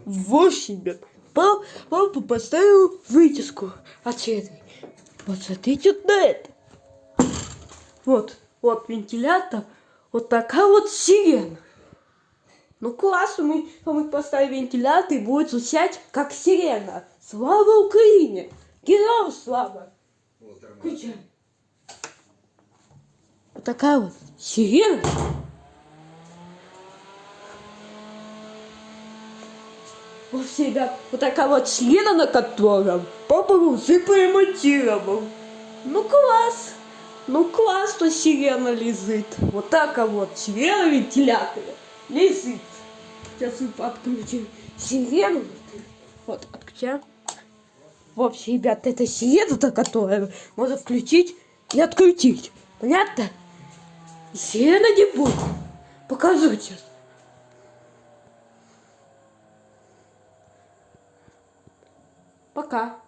Вот, ребят. Папа поставил вытяжку от этой. Вот смотрите вот на это. Вот вентилятор. Вот такая вот сирена. Ну классно, мы поставим вентилятор и будет звучать как сирена. Слава Украине! Героям слава! Включай. Вот такая вот сирена. Вот, ребят, вот такая вот сирена, на котором папа уже поремонтировал. Ну класс! Ну класс, что сирена лежит. Вот так вот сирена вентилятора лежит. Сейчас мы отключим сирену. Вот, отключаем. В общем, ребят, это сирена, которую можно включить и открутить. Понятно? Сирена не будет. Покажу сейчас. Пока.